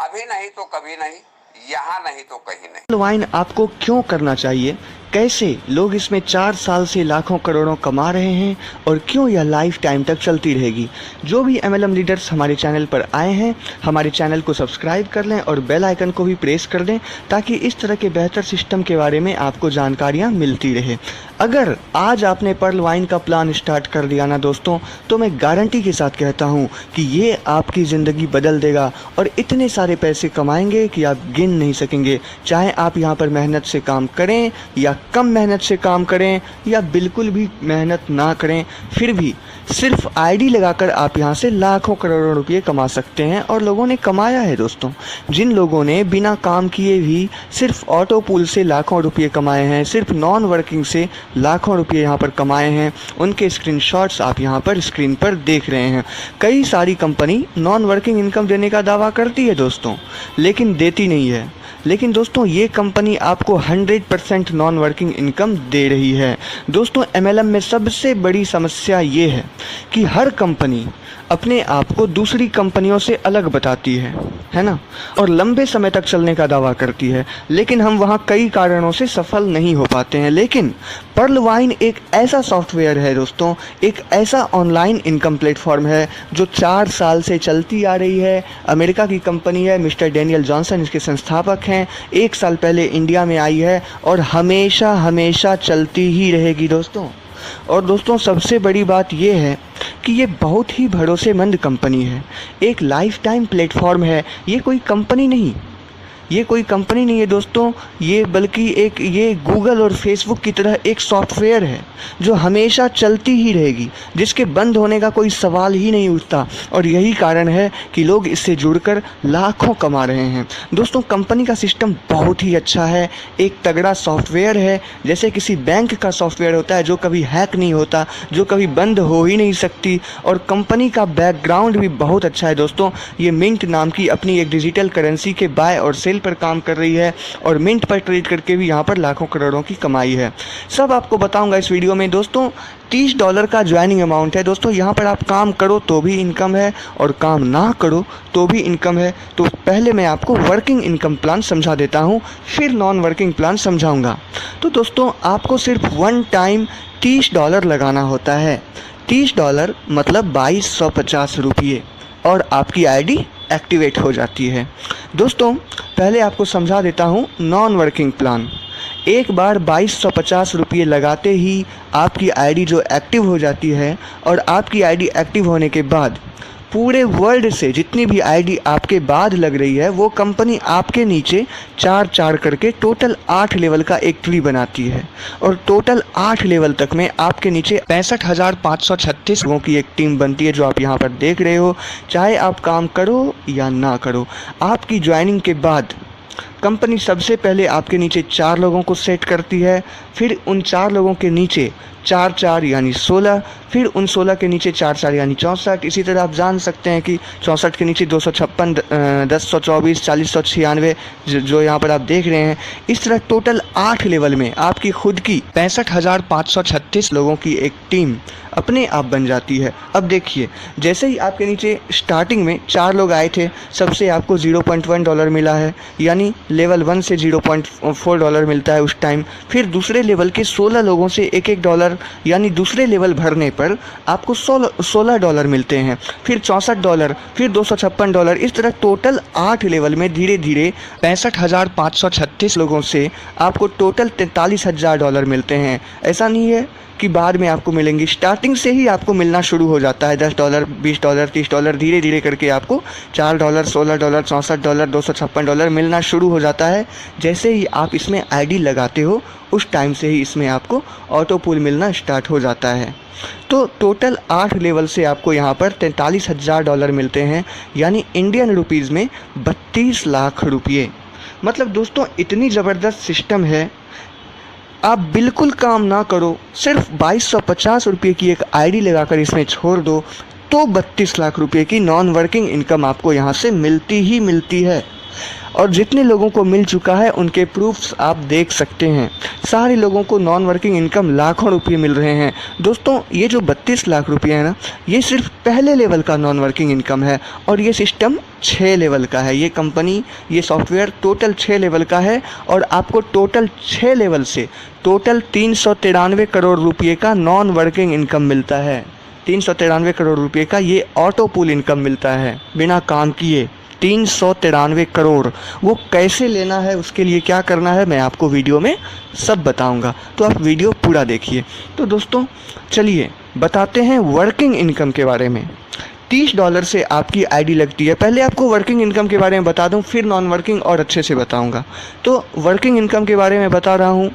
अभी नहीं तो कभी नहीं, यहाँ नहीं तो कहीं नहीं। पर्ल वाइन आपको क्यों करना चाहिए, कैसे लोग इसमें 4 साल से लाखों करोड़ों कमा रहे हैं और क्यों यह लाइफ टाइम तक चलती रहेगी। जो भी MLM लीडर्स हमारे चैनल पर आए हैं, हमारे चैनल को सब्सक्राइब कर लें और बेल आइकन को भी प्रेस कर दें ताकि इस तरह के बेहतर सिस्टम के बारे में आपको जानकारियाँ मिलती रहे। अगर आज आपने पर्ल वाइन का प्लान स्टार्ट कर दिया ना दोस्तों, तो मैं गारंटी के साथ कहता हूँ कि ये आपकी ज़िंदगी बदल देगा और इतने सारे पैसे कमाएंगे कि आप गिन नहीं सकेंगे। चाहे आप यहाँ पर मेहनत से काम करें या कम मेहनत से काम करें या बिल्कुल भी मेहनत ना करें, फिर भी सिर्फ आईडी लगाकर आप यहाँ से लाखों करोड़ों रुपये कमा सकते हैं। और लोगों ने कमाया है दोस्तों। जिन लोगों ने बिना काम किए भी सिर्फ ऑटो पूल से लाखों रुपये कमाए हैं, सिर्फ नॉन वर्किंग से लाखों रुपये यहाँ पर कमाए हैं, उनके स्क्रीनशॉट्स आप यहाँ पर स्क्रीन पर देख रहे हैं। कई सारी कंपनी नॉन वर्किंग इनकम देने का दावा करती है दोस्तों, लेकिन देती नहीं है। लेकिन दोस्तों ये कंपनी आपको 100% नॉन वर्किंग इनकम दे रही है। दोस्तों MLM में सबसे बड़ी समस्या ये है कि हर कंपनी अपने आप को दूसरी कंपनियों से अलग बताती है ना, और लंबे समय तक चलने का दावा करती है, लेकिन हम वहाँ कई कारणों से सफल नहीं हो पाते हैं। लेकिन पर्ल वाइन एक ऐसा सॉफ्टवेयर है दोस्तों, एक ऐसा ऑनलाइन इनकम प्लेटफॉर्म है जो 4 साल से चलती आ रही है। अमेरिका की कंपनी है, मिस्टर डैनियल जॉनसन इसके संस्थापक हैं। 1 साल पहले इंडिया में आई है और हमेशा हमेशा चलती ही रहेगी दोस्तों। और दोस्तों सबसे बड़ी बात यह है कि ये बहुत ही भरोसेमंद कंपनी है, एक लाइफ टाइम प्लेटफॉर्म है। ये कोई कंपनी नहीं है दोस्तों, ये बल्कि ये गूगल और फेसबुक की तरह एक सॉफ्टवेयर है जो हमेशा चलती ही रहेगी, जिसके बंद होने का कोई सवाल ही नहीं उठता। और यही कारण है कि लोग इससे जुड़कर लाखों कमा रहे हैं। दोस्तों कंपनी का सिस्टम बहुत ही अच्छा है, एक तगड़ा सॉफ्टवेयर है, जैसे किसी बैंक का सॉफ्टवेयर होता है जो कभी हैक नहीं होता, जो कभी बंद हो ही नहीं सकती। और कंपनी का बैकग्राउंड भी बहुत अच्छा है दोस्तों। ये मिंट नाम की अपनी एक डिजिटल करेंसी के बाय और सेल पर काम कर रही है और मिंट पर ट्रेड करके भी यहाँ पर लाखों करोड़ों की कमाई है। सब आपको बताऊंगा इस वीडियो में दोस्तों। $30 का ज्वाइनिंग अमाउंट है दोस्तों। यहाँ पर आप काम करो तो भी इनकम है और काम ना करो तो भी इनकम है। तो पहले मैं आपको वर्किंग इनकम प्लान समझा देता हूँ, फिर नॉन वर्किंग प्लान समझाऊंगा। तो दोस्तों आपको सिर्फ वन टाइम $30 लगाना होता है। $30 मतलब 2250 रुपये, और आपकी आईडी एक्टिवेट हो जाती है। दोस्तों पहले आपको समझा देता हूँ नॉन वर्किंग प्लान। एक बार 2250 रुपये लगाते ही आपकी आईडी जो एक्टिव हो जाती है, और आपकी आईडी एक्टिव होने के बाद पूरे वर्ल्ड से जितनी भी आईडी आपके बाद लग रही है, वो कंपनी आपके नीचे 4 करके टोटल 8 लेवल का एक ट्री बनाती है। और टोटल 8 लेवल तक में आपके नीचे 65,536 लोगों की एक टीम बनती है, जो आप यहाँ पर देख रहे हो। चाहे आप काम करो या ना करो, आपकी ज्वाइनिंग के बाद कंपनी सबसे पहले आपके नीचे 4 लोगों को सेट करती है, फिर उन 4 लोगों के नीचे 4 यानी 16, फिर उन 16 के नीचे 4 यानी 64। इसी तरह आप जान सकते हैं कि 64 के नीचे 256, 1024, 4096 जो यहाँ पर आप देख रहे हैं। इस तरह टोटल 8 लेवल में आपकी खुद की 65,536 लोगों की एक टीम अपने आप बन जाती है। अब देखिए, जैसे ही आपके नीचे स्टार्टिंग में 4 लोग आए थे, सबसे आपको $0.1 मिला है, यानी लेवल 1 से $0.4 मिलता है उस टाइम। फिर दूसरे लेवल के 16 लोगों से $1 यानी दूसरे लेवल भरने पर आपको $16 मिलते हैं। फिर $64, फिर $256। इस तरह टोटल 8 लेवल में धीरे धीरे 65,536 लोगों से आपको टोटल $43,000 मिलते हैं। ऐसा नहीं है कि बाद में आपको मिलेंगी, स्टार्टिंग से ही आपको मिलना शुरू हो जाता है। $10, $20, $30 धीरे धीरे करके आपको $4, $16, $64, $256 मिलना शुरू हो जाता है। जैसे ही आप इसमें आईडी लगाते हो, उस टाइम से ही इसमें आपको ऑटो पूल मिलना स्टार्ट हो जाता है। तो टोटल 8 लेवल से आपको यहाँ पर $43,000 मिलते हैं, यानी इंडियन रुपीज़ में 32 लाख रुपये। मतलब दोस्तों इतनी ज़बरदस्त सिस्टम है। आप बिल्कुल काम ना करो, सिर्फ 2250 रुपये की एक आईडी लगाकर इसमें छोड़ दो, तो 32 लाख रुपये की नॉन वर्किंग इनकम आपको यहाँ से मिलती ही मिलती है। और जितने लोगों को मिल चुका है उनके प्रूफ्स आप देख सकते हैं। सारे लोगों को नॉन वर्किंग इनकम लाखों रुपये मिल रहे हैं। दोस्तों ये जो 32 लाख रुपये है ना, ये सिर्फ पहले लेवल का नॉन वर्किंग इनकम है और ये सिस्टम 6 लेवल का है। ये कंपनी, ये सॉफ्टवेयर टोटल 6 लेवल का है और आपको टोटल 6 लेवल से टोटल 393 करोड़ रुपये का नॉन वर्किंग इनकम मिलता है। 393 करोड़ रुपये का ये ऑटो पूल इनकम मिलता है बिना काम किए। 393 करोड़, वो कैसे लेना है, उसके लिए क्या करना है, मैं आपको वीडियो में सब बताऊंगा, तो आप वीडियो पूरा देखिए। तो दोस्तों चलिए बताते हैं वर्किंग इनकम के बारे में। $30 से आपकी आईडी लगती है। पहले आपको वर्किंग इनकम के बारे में बता दूं, फिर नॉन वर्किंग और अच्छे से बताऊंगा। तो वर्किंग इनकम के बारे में बता रहा हूं।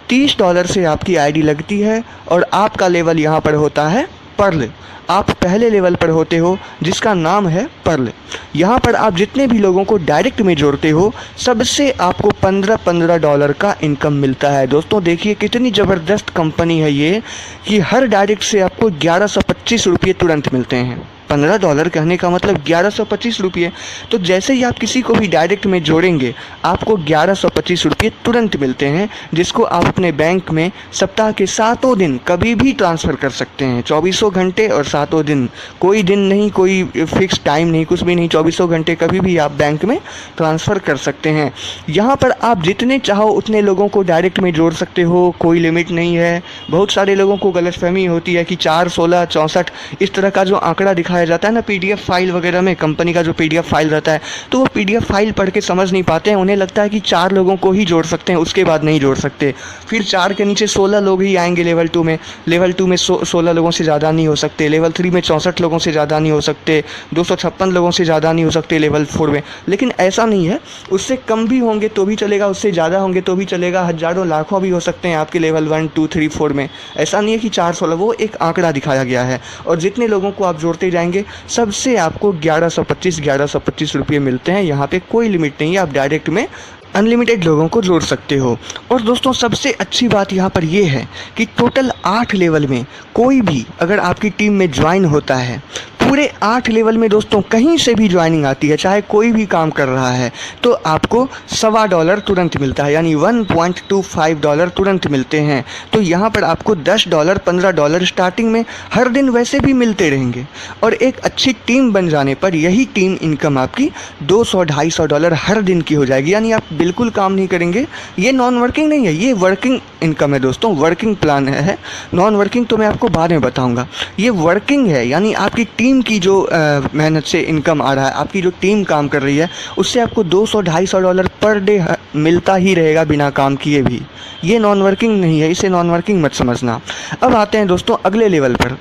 $30 से आपकी आईडी लगती है और आपका लेवल यहाँ पर होता है पर्ल। आप पहले लेवल पर होते हो जिसका नाम है पर्ल। यहाँ पर आप जितने भी लोगों को डायरेक्ट में जोड़ते हो सबसे आपको $15 का इनकम मिलता है। दोस्तों देखिए कितनी ज़बरदस्त कंपनी है ये, कि हर डायरेक्ट से आपको 1125 रुपये तुरंत मिलते हैं। $15 कहने का मतलब 1125 रुपये। तो जैसे ही आप किसी को भी डायरेक्ट में जोड़ेंगे आपको 1125 रुपये तुरंत मिलते हैं, जिसको आप अपने बैंक में सप्ताह के 7 दिन कभी भी ट्रांसफ़र कर सकते हैं। 24 घंटे और 7 दिन, कोई दिन नहीं, कोई फिक्स टाइम नहीं, कुछ भी नहीं। 24 घंटे कभी भी आप बैंक में ट्रांसफ़र कर सकते हैं। यहाँ पर आप जितने चाहो उतने लोगों को डायरेक्ट में जोड़ सकते हो, कोई लिमिट नहीं है। बहुत सारे लोगों को गलतफहमी होती है कि 4, 16, 64 इस तरह का जो आंकड़ा दिखाया जाता है ना पीडीएफ फाइल वगैरह में, कंपनी का जो पीडीएफ फाइल रहता है, तो वो पीडीएफ फाइल पढ़ के समझ नहीं पाते हैं। उन्हें लगता है कि 4 लोगों को ही जोड़ सकते हैं, उसके बाद नहीं जोड़ सकते। फिर 4 के नीचे 16 लोग ही आएंगे लेवल 2 में। लेवल 2 में 16 लोगों से ज़्यादा नहीं हो सकते। लेवल 3 में 64 लोगों से ज़्यादा नहीं हो सकते। 256 लोगों से ज़्यादा नहीं हो सकते लेवल 4 में। लेकिन ऐसा नहीं है, उससे कम भी होंगे तो भी चलेगा, उससे ज़्यादा होंगे तो भी चलेगा। हज़ारों लाखों भी हो सकते हैं आपके लेवल 1, 2, 3, 4 में। ऐसा नहीं है कि 4, 16, वो एक आंकड़ा दिखाया गया है। और जितने लोगों को आप जोड़ते जाएंगे सबसे आपको 1125 रुपये मिलते हैं। यहाँ पे कोई लिमिट नहीं है, आप डायरेक्ट में अनलिमिटेड लोगों को जोड़ सकते हो। और दोस्तों सबसे अच्छी बात यहाँ पर ये है कि टोटल 8 लेवल में कोई भी अगर आपकी टीम में ज्वाइन होता है, पूरे 8 लेवल में दोस्तों कहीं से भी ज्वाइनिंग आती है, चाहे कोई भी काम कर रहा है, तो आपको $1.25 तुरंत मिलता है, यानी $1.25 तुरंत मिलते हैं। तो यहाँ पर आपको $10, $15 स्टार्टिंग में हर दिन वैसे भी मिलते रहेंगे। और एक अच्छी टीम बन जाने पर यही टीम इनकम आपकी $200-250 हर दिन की हो जाएगी। यानी आप बिल्कुल काम नहीं करेंगे। ये नॉन वर्किंग नहीं है, ये वर्किंग इनकम है दोस्तों, वर्किंग प्लान है। नॉन वर्किंग तो मैं आपको बाद में बताऊँगा। ये वर्किंग है, यानी आपकी टीम की जो मेहनत से इनकम आ रहा है, आपकी जो टीम काम कर रही है, उससे आपको $200-250 पर डे मिलता ही रहेगा बिना काम किए भी। ये नॉन वर्किंग नहीं है, इसे नॉन वर्किंग मत समझना। अब आते हैं दोस्तों अगले लेवल पर।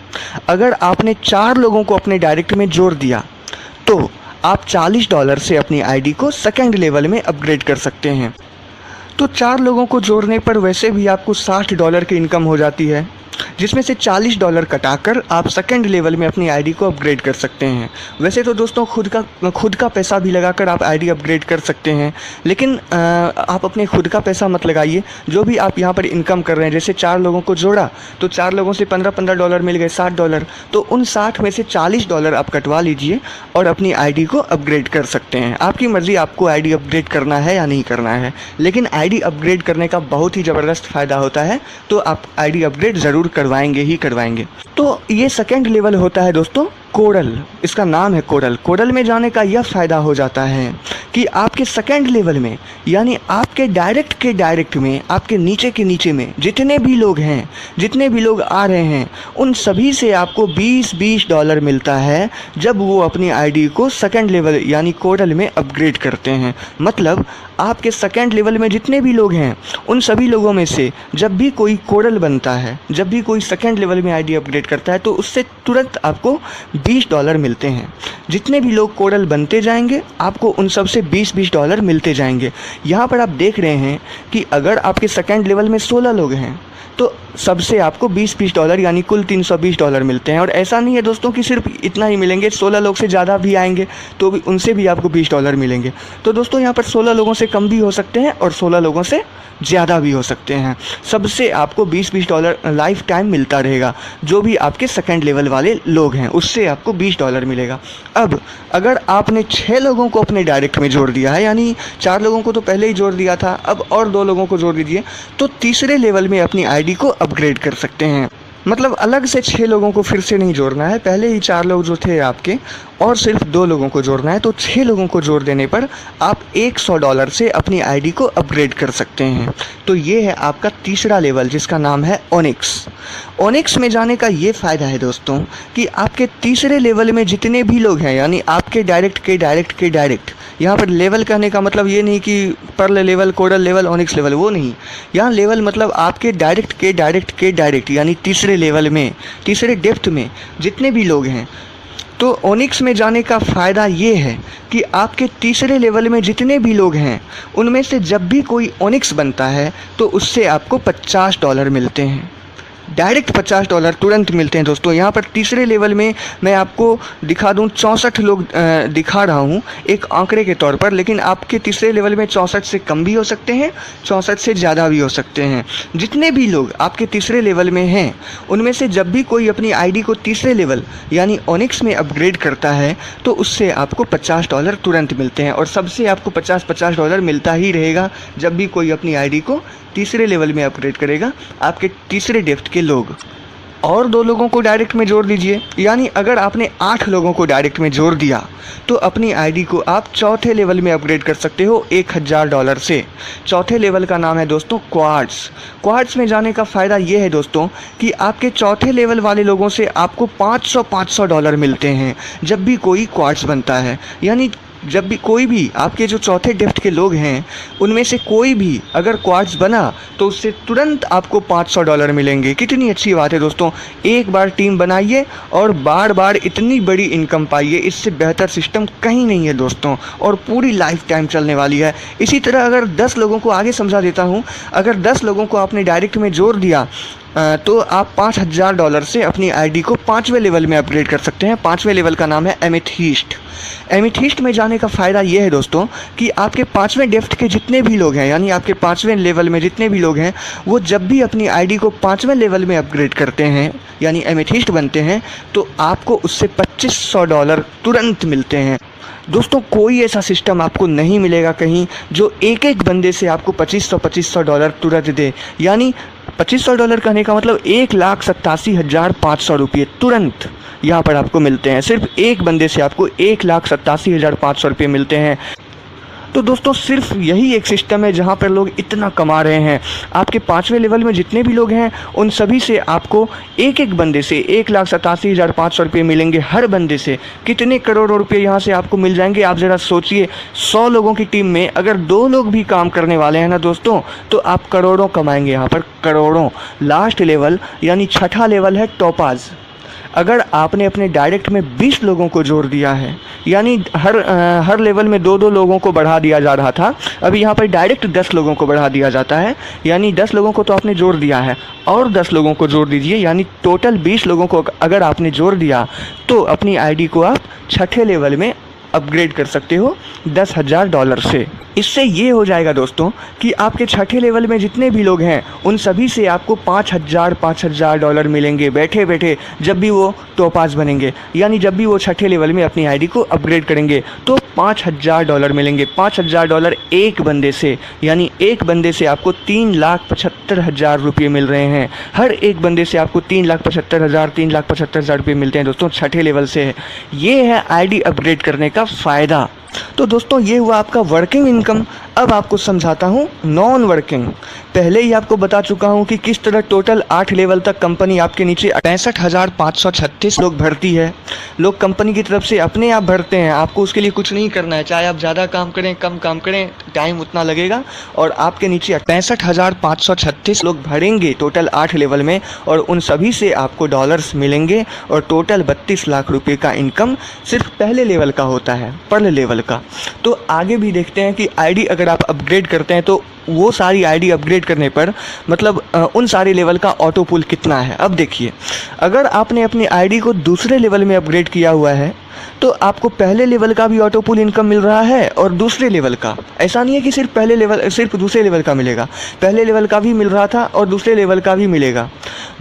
अगर आपने 4 लोगों को अपने डायरेक्ट में जोड़ दिया तो आप $40 से अपनी आईडी को सेकंड लेवल में अपग्रेड कर सकते हैं। तो 4 लोगों को जोड़ने पर वैसे भी आपको $60 की इनकम हो जाती है, जिसमें से $40 कटाकर आप सेकंड लेवल में अपनी आईडी को अपग्रेड कर सकते हैं। वैसे तो दोस्तों खुद का पैसा भी लगाकर आप आईडी अपग्रेड कर सकते हैं, लेकिन आप अपने खुद का पैसा मत लगाइए। जो भी आप यहाँ पर इनकम कर रहे हैं, जैसे 4 लोगों को जोड़ा तो 4 लोगों से $15 मिल गए, $60। तो उन 60 में से $40 आप कटवा लीजिए और अपनी आईडी को अपग्रेड कर सकते हैं। आपकी मर्ज़ी, आपको आईडी अपग्रेड करना है या नहीं करना है, लेकिन आईडी अपग्रेड करने का बहुत ही ज़बरदस्त फ़ायदा होता है। तो आप आईडी अपग्रेड ज़रूर करवाएंगे ही करवाएंगे। तो ये सेकंड लेवल होता है दोस्तों कोरल, इसका नाम है कोरल। कोरल में जाने का यह फ़ायदा हो जाता है कि आपके सेकंड लेवल में, यानी आपके डायरेक्ट में, आपके नीचे के नीचे में जितने भी लोग हैं, जितने भी लोग आ रहे हैं, उन सभी से आपको $20 मिलता है जब वो अपनी आईडी को सेकंड लेवल यानी कोरल में अपग्रेड करते हैं। मतलब आपके सेकंड लेवल में जितने भी लोग हैं उन सभी लोगों में से जब भी कोई कोरल बनता है, जब भी कोई सेकंड लेवल में आईडी अपग्रेड करता है, तो उससे तुरंत आपको $20 मिलते हैं। जितने भी लोग कोरल बनते जाएंगे आपको उन सब से $20 मिलते जाएंगे। यहाँ पर आप देख रहे हैं कि अगर आपके सेकंड लेवल में 16 लोग हैं तो सबसे आपको 20-20 डॉलर यानी कुल $320 मिलते हैं। और ऐसा नहीं है दोस्तों कि सिर्फ इतना ही मिलेंगे, 16 लोग से ज़्यादा भी आएंगे तो भी उनसे भी आपको $20 मिलेंगे। तो दोस्तों यहाँ पर 16 लोगों से कम भी हो सकते हैं और 16 लोगों से ज़्यादा भी हो सकते हैं। सबसे आपको $20 लाइफ टाइम मिलता रहेगा। जो भी आपके सेकंड लेवल वाले लोग हैं उससे आपको $20 मिलेगा। अब अगर आपने 6 लोगों को अपने डायरेक्ट में जोड़ दिया है, यानी 4 लोगों को तो पहले ही जोड़ दिया था, अब और 2 लोगों को जोड़ दीजिए, तो तीसरे लेवल में अपनी आईडी को अपग्रेड कर सकते हैं। मतलब अलग से 6 लोगों को फिर से नहीं जोड़ना है, पहले ही 4 लोग जो थे आपके और सिर्फ 2 लोगों को जोड़ना है। तो 6 लोगों को जोड़ देने पर आप $100 से अपनी आईडी को अपग्रेड कर सकते हैं। तो ये है आपका तीसरा लेवल जिसका नाम है ओनिक्स। ओनिक्स में जाने का ये फ़ायदा है दोस्तों कि आपके तीसरे लेवल में जितने भी लोग हैं, यानी आपके डायरेक्ट, यहाँ पर लेवल कहने का मतलब ये नहीं कि pearl level, coral level, onyx level, वो नहीं। यहाँ लेवल मतलब आपके डायरेक्ट यानी तीसरे लेवल में, तीसरे डेप्थ में जितने भी लोग हैं। तो ओनिक्स में जाने का फ़ायदा ये है कि आपके तीसरे लेवल में जितने भी लोग हैं उनमें से जब भी कोई ओनिक्स बनता है तो उससे आपको $50 मिलते हैं। डायरेक्ट $50 तुरंत मिलते हैं दोस्तों। यहाँ पर तीसरे लेवल में मैं आपको दिखा दूँ 64 लोग दिखा रहा हूँ एक आंकड़े के तौर पर, लेकिन आपके तीसरे लेवल में 64 से कम भी हो सकते हैं, 64 से ज़्यादा भी हो सकते हैं। जितने भी लोग आपके तीसरे लेवल में हैं उनमें से जब भी कोई अपनी आईडी को तीसरे लेवल यानी ओनिक्स में अपग्रेड करता है तो उससे आपको $50 तुरंत मिलते हैं। और सबसे आपको $50 मिलता ही रहेगा जब भी कोई अपनी आईडी को तीसरे लेवल में अपग्रेड करेगा, आपके तीसरे डेप्थ के लोग। और 2 लोगों को डायरेक्ट में जोड़ दीजिए, यानी अगर आपने 8 लोगों को डायरेक्ट में जोड़ दिया तो अपनी आईडी को आप चौथे लेवल में अपग्रेड कर सकते हो $1000 से। चौथे लेवल का नाम है दोस्तों क्वार्ट्स। क्वार्ट्स में जाने का फ़ायदा ये है दोस्तों कि आपके चौथे लेवल वाले लोगों से आपको $500 मिलते हैं जब भी कोई क्वार्ट्स बनता है। यानी जब भी कोई भी आपके जो चौथे डेप्थ के लोग हैं उनमें से कोई भी अगर क्वार्ट्स बना तो उससे तुरंत आपको $500 मिलेंगे। कितनी अच्छी बात है दोस्तों। एक बार टीम बनाइए और बार बार इतनी बड़ी इनकम पाइए, इससे बेहतर सिस्टम कहीं नहीं है दोस्तों, और पूरी लाइफ टाइम चलने वाली है। इसी तरह अगर 10 लोगों को आगे समझा देता हूँ, अगर 10 लोगों को आपने डायरेक्ट में जोड़ दिया तो आप $5000 से अपनी आईडी को 5वें लेवल में अपग्रेड कर सकते हैं। 5वें लेवल का नाम है एमेथिस्ट। एमेथिस्ट में जाने का फ़ायदा ये है दोस्तों कि आपके 5वें डेप्थ के जितने भी लोग हैं, यानी आपके 5वें लेवल में जितने भी लोग हैं, वो जब भी अपनी आईडी को 5वें लेवल में अपग्रेड करते हैं यानी एमेथिस्ट बनते हैं तो आपको उससे $2500 तुरंत मिलते हैं। दोस्तों कोई ऐसा सिस्टम आपको नहीं मिलेगा कहीं जो एक एक बंदे से आपको $2500 तुरंत दे। यानी $2500 कहने का मतलब 1,87,500 रुपये तुरंत यहाँ पर आपको मिलते हैं। सिर्फ एक बंदे से आपको 1,87,500 रुपये मिलते हैं। तो दोस्तों सिर्फ यही एक सिस्टम है जहाँ पर लोग इतना कमा रहे हैं। आपके 5वें लेवल में जितने भी लोग हैं उन सभी से आपको एक एक बंदे से 1,87,500 रुपये मिलेंगे। हर बंदे से कितने करोड़ों रुपये यहाँ से आपको मिल जाएंगे आप ज़रा सोचिए। 100 लोगों की टीम में अगर 2 लोग भी काम करने वाले हैं ना दोस्तों तो आप करोड़ों कमाएंगे यहाँ पर, करोड़ों। लास्ट लेवल यानी छठा लेवल है टोपाज। अगर आपने अपने डायरेक्ट में 20 लोगों को जोड़ दिया है, यानी हर लेवल में 2-2 लोगों को बढ़ा दिया जा रहा था, अभी यहाँ पर डायरेक्ट 10 लोगों को बढ़ा दिया जाता है। यानी 10 लोगों को तो आपने जोड़ दिया है और 10 लोगों को जोड़ दीजिए, यानी टोटल 20 लोगों को अगर आपने जोड़ दिया तो अपनी आईडी को आप छठे लेवल में अपग्रेड कर सकते हो $10,000 से। इससे ये हो जाएगा दोस्तों कि आपके छठे लेवल में जितने भी लोग हैं उन सभी से आपको $5,000 मिलेंगे बैठे बैठे जब भी वो टोपाज बनेंगे। यानी जब भी वो छठे लेवल में अपनी आईडी को अपग्रेड करेंगे तो $5,000 मिलेंगे। $5,000 एक बंदे से, यानी एक बंदे से आपको 3,75,000 रुपये मिल रहे हैं। हर एक बंदे से आपको 3,75,000 रुपये मिलते हैं दोस्तों छठे लेवल से। ये है आईडी अपग्रेड करने का फ़ायदा। तो दोस्तों ये हुआ आपका वर्किंग इनकम। अब आपको समझाता हूँ नॉन वर्किंग। पहले ही आपको बता चुका हूँ कि किस तरह टोटल 8 लेवल तक कंपनी आपके नीचे 65,536 लोग भरती है। लोग कंपनी की तरफ से अपने आप भरते हैं, आपको उसके लिए कुछ नहीं करना है। चाहे आप ज़्यादा काम करें कम काम करें, टाइम उतना लगेगा और आपके नीचे 65,536 लोग भरेंगे टोटल 8 लेवल में, और उन सभी से आपको डॉलर्स मिलेंगे। और टोटल 32 लाख रुपये का इनकम सिर्फ पहले लेवल का होता है, पर्ल लेवल का। तो आगे भी देखते हैं कि आईडी अगर आप अपग्रेड करते हैं तो वो सारी आईडी अपग्रेड करने पर मतलब उन सारे लेवल का ऑटो पुल कितना है। अब देखिए, अगर आपने अपनी आईडी को दूसरे लेवल में अपग्रेड किया हुआ है तो आपको पहले लेवल का भी ऑटो पुल इनकम मिल रहा है और दूसरे लेवल का। ऐसा नहीं है कि सिर्फ दूसरे लेवल का मिलेगा, पहले लेवल का भी मिल रहा था और दूसरे लेवल का भी मिलेगा।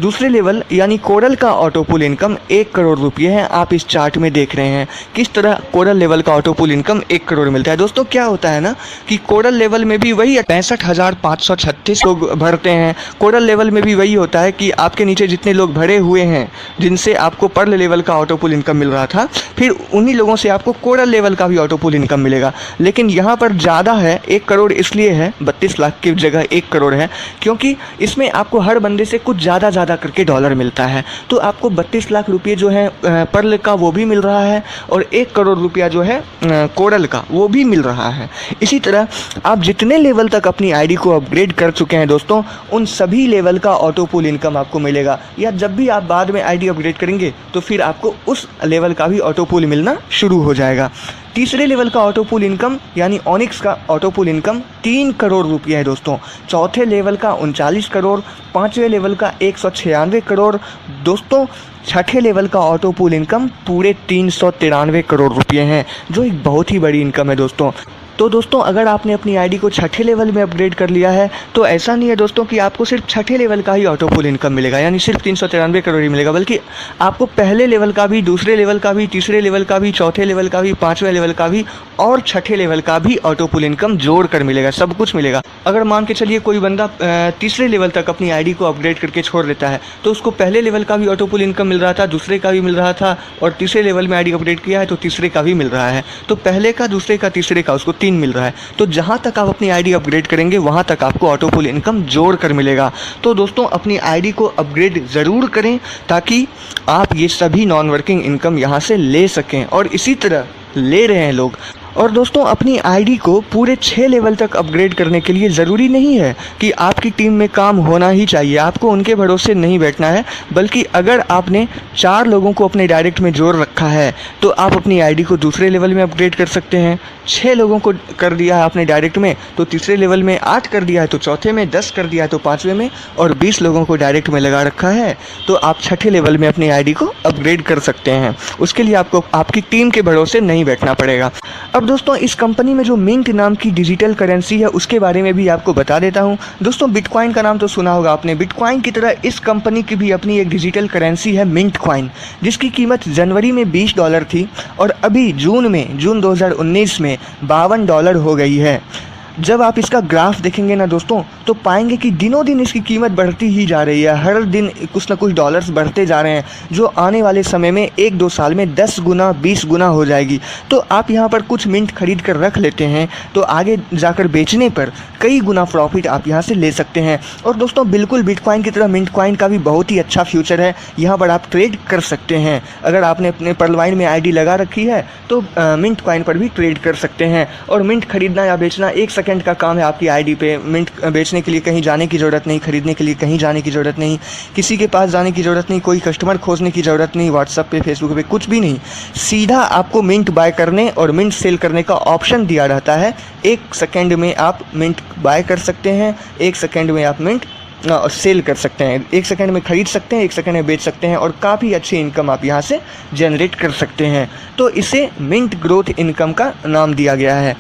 दूसरे लेवल यानी कोरल का ऑटो पुल इनकम 1 करोड़ रुपये है। आप इस चार्ट में देख रहे हैं किस तरह कोरल लेवल का ऑटो पुल इनकम 1 करोड़ मिलता है। दोस्तों क्या होता है ना कि कोरल लेवल में भी वही 65,536 लोग भरते हैं। कोरल लेवल में भी वही होता है कि आपके नीचे जितने लोग भरे हुए हैं जिनसे आपको पर्ल लेवल का ऑटो पुल इनकम मिल रहा था, फिर उन्हीं लोगों से आपको कोरल लेवल का भी ऑटो पुल इनकम मिलेगा। लेकिन यहाँ पर ज़्यादा है, 1 करोड़ इसलिए है, 32 लाख की जगह 1 करोड़ है, क्योंकि इसमें आपको हर बंदे से कुछ ज़्यादा करके डॉलर मिलता है। तो आपको 32 लाख रुपये जो है पर्ल का वो भी मिल रहा है और 1 करोड़ रुपया जो है कोरल का वो भी मिल रहा है। इसी तरह आप जितने लेवल तक अपनी आईडी को अपग्रेड कर चुके हैं दोस्तों, उन सभी लेवल का ऑटो पुल इनकम आपको मिलेगा। या जब भी आप बाद में आईडी अपग्रेड करेंगे तो फिर आपको उस लेवल का भी ऑटो पुल मिलना शुरू हो जाएगा। तीसरे लेवल का ऑटो पुल इनकम यानी ऑनिक्स का ऑटो पुल इनकम 3 करोड़ रुपये है दोस्तों। चौथे लेवल का 39 करोड़, पाँचवें लेवल का 196 करोड़ दोस्तों। छठे लेवल का ऑटो पुल इनकम पूरे 393 करोड़ रुपये हैं, जो एक बहुत ही बड़ी इनकम है दोस्तों। तो दोस्तों अगर आपने अपनी आईडी को छठे लेवल में अपग्रेड कर लिया है तो ऐसा नहीं है दोस्तों कि आपको सिर्फ छठे लेवल का ही ऑटो पुल इनकम मिलेगा, यानी सिर्फ 393 करोड़ ही मिलेगा, बल्कि आपको पहले लेवल का भी, दूसरे लेवल का भी, तीसरे लेवल का भी, चौथे लेवल का भी, पाँचवें लेवल का भी और छठे लेवल का भी ऑटो पुल इनकम जोड़ कर मिलेगा, सब कुछ मिलेगा। अगर मान के चलिए कोई बंदा तीसरे लेवल तक अपनी आईडी को अपग्रेड करके छोड़ देता है तो उसको पहले लेवल का भी ऑटो पुल इनकम मिल रहा था, दूसरे का भी मिल रहा था और तीसरे लेवल में आईडी अपग्रेड किया है तो तीसरे का भी मिल रहा है। तो पहले का, दूसरे का, तीसरे का उसको 3 मिल रहा है। तो जहाँ तक आप अपनी आईडी अपग्रेड करेंगे वहाँ तक आपको ऑटो पुल इनकम जोड़ कर मिलेगा। तो दोस्तों अपनी आईडी को अपग्रेड ज़रूर करें ताकि आप ये सभी नॉन वर्किंग इनकम यहाँ से ले सकें, और इसी तरह ले रहे हैं लोग। और दोस्तों अपनी आईडी को पूरे 6 लेवल तक अपग्रेड करने के लिए ज़रूरी नहीं है कि आपकी टीम में काम होना ही चाहिए, आपको उनके भरोसे नहीं बैठना है, बल्कि अगर आपने 4 लोगों को अपने डायरेक्ट में जोड़ रखा है तो आप अपनी आईडी को दूसरे लेवल में अपग्रेड कर सकते हैं। 6 लोगों को कर दिया है आपने डायरेक्ट में तो तीसरे लेवल में, 8 कर दिया है तो चौथे में, 10 कर दिया है तो पाँचवें में, और 20 लोगों को डायरेक्ट में लगा रखा है तो आप छठे लेवल में अपनी आईडी को अपग्रेड कर सकते हैं। उसके लिए आपको आपकी टीम के भरोसे नहीं बैठना पड़ेगा। अब दोस्तों इस कंपनी में जो मिंट नाम की डिजिटल करेंसी है उसके बारे में भी आपको बता देता हूं। दोस्तों बिटकॉइन का नाम तो सुना होगा आपने। बिटकॉइन की तरह इस कंपनी की भी अपनी एक डिजिटल करेंसी है मिंट कॉइन, जिसकी कीमत जनवरी में $20 थी और अभी जून 2019 में $52 हो गई है। जब आप इसका ग्राफ देखेंगे ना दोस्तों तो पाएंगे कि दिनों दिन इसकी कीमत बढ़ती ही जा रही है, हर दिन कुछ ना कुछ डॉलर्स बढ़ते जा रहे हैं, जो आने वाले समय में 1-2 साल में 10 गुना 20 गुना हो जाएगी। तो आप यहाँ पर कुछ मिंट खरीद कर रख लेते हैं तो आगे जाकर बेचने पर कई गुना प्रॉफिट आप यहाँ से ले सकते हैं। और दोस्तों बिल्कुल बिटकॉइन की तरह मिंट कॉइन का भी बहुत ही अच्छा फ्यूचर है, यहाँ पर आप ट्रेड कर सकते हैं। अगर आपने अपने पर्लवाइन में आईडी लगा रखी है तो मिंट कॉइन पर भी ट्रेड कर सकते हैं। और मिंट खरीदना या बेचना 1 सेकंड का काम है आपकी आईडी पे। मिंट बेचने के लिए कहीं जाने की ज़रूरत नहीं, खरीदने के लिए कहीं जाने की ज़रूरत नहीं, किसी के पास जाने की ज़रूरत नहीं, कोई कस्टमर खोजने की ज़रूरत नहीं, व्हाट्सएप पे, फेसबुक पे कुछ भी नहीं। सीधा आपको मिंट बाय करने और मिंट सेल करने का ऑप्शन दिया रहता है। 1 सेकंड में आप मिंट बाय कर सकते हैं, 1 सेकंड में आप मिंट सेल कर सकते हैं, 1 सेकंड में खरीद सकते हैं, 1 सेकंड में बेच सकते हैं और काफ़ी अच्छी इनकम आप यहाँ से जनरेट कर सकते हैं। तो इसे मिंट ग्रोथ इनकम का नाम दिया गया है।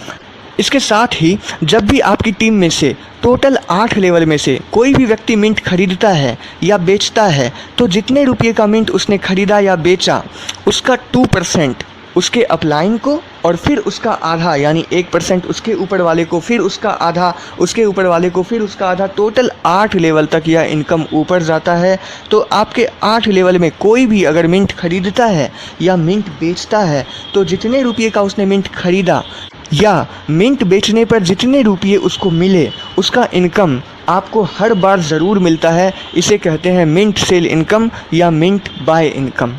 इसके साथ ही जब भी आपकी टीम में से टोटल 8 लेवल में से कोई भी व्यक्ति मिंट खरीदता है या बेचता है तो जितने रुपये का मिंट उसने खरीदा या बेचा उसका 2% उसके अपलाइन को और फिर उसका आधा यानी 1% उसके ऊपर वाले को, फिर उसका आधा उसके ऊपर वाले को, फिर उसका आधा, टोटल 8 लेवल तक यह इनकम ऊपर जाता है। तो आपके 8 लेवल में कोई भी अगर मिंट खरीदता है या मिंट बेचता है तो जितने रुपये का उसने मिंट खरीदा या मिंट बेचने पर जितने रुपये उसको मिले उसका इनकम आपको हर बार ज़रूर मिलता है। इसे कहते हैं मिंट सेल इनकम या मिंट बाय इनकम।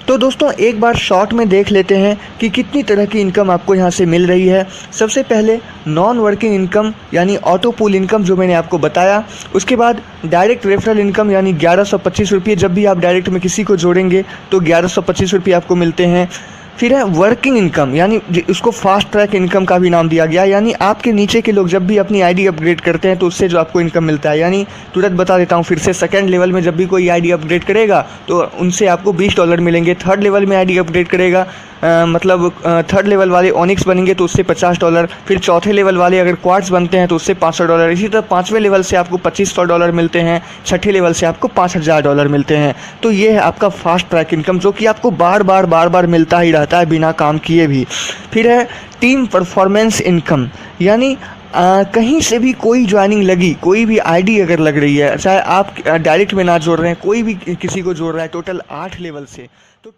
तो दोस्तों एक बार शॉर्ट में देख लेते हैं कि कितनी तरह की इनकम आपको यहाँ से मिल रही है। सबसे पहले नॉन वर्किंग इनकम यानी ऑटो पुल इनकम जो मैंने आपको बताया, उसके बाद डायरेक्ट रेफरल इनकम यानी 1125 रुपये। जब भी आप डायरेक्ट में किसी को जोड़ेंगे तो 1125 रुपये आपको मिलते हैं। फिर है वर्किंग इनकम, यानी उसको फास्ट ट्रैक इनकम का भी नाम दिया गया। यानी आपके नीचे के लोग जब भी अपनी आईडी अपग्रेड करते हैं तो उससे जो आपको इनकम मिलता है, यानी तुरंत बता देता हूँ फिर से, सेकंड लेवल में जब भी कोई आईडी अपग्रेड करेगा तो उनसे आपको $20 मिलेंगे। थर्ड लेवल में आईडी अपग्रेड करेगा थर्ड लेवल वाले ऑनिक्स बनेंगे तो उससे $50। फिर चौथे लेवल वाले अगर क्वार्ट्स बनते हैं तो उससे $500। इसी तरह पाँचवें लेवल से आपको $2500 मिलते हैं, छठे लेवल से आपको $5000 मिलते हैं। तो ये है आपका फास्ट ट्रैक इनकम, जो कि आपको बार बार मिलता ही रहता है बिना काम किए भी। फिर है टीम परफॉर्मेंस इनकम, यानी कहीं से भी कोई ज्वाइनिंग लगी, कोई भी आईडी अगर लग रही है, चाहे आप डायरेक्ट में ना जोड़ रहे हैं, कोई भी किसी को जोड़ रहा है, टोटल 8 लेवल से, तो